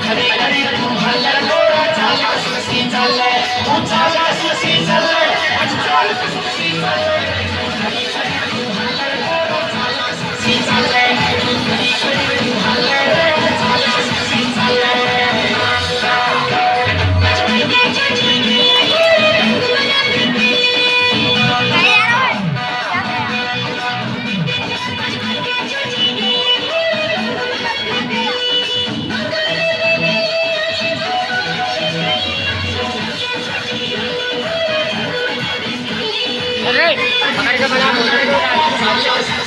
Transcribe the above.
घडी घडी तू हल्ला गोरा चाला सुसी चालले तू चाला सुसी चालले चाला सुसी चालले घडी घडी तू हल्ला गोरा चाला सुसी चालले घडी घडी तू हल्ला गोरा चाला सुसी चालले Hey, makanya ke sana.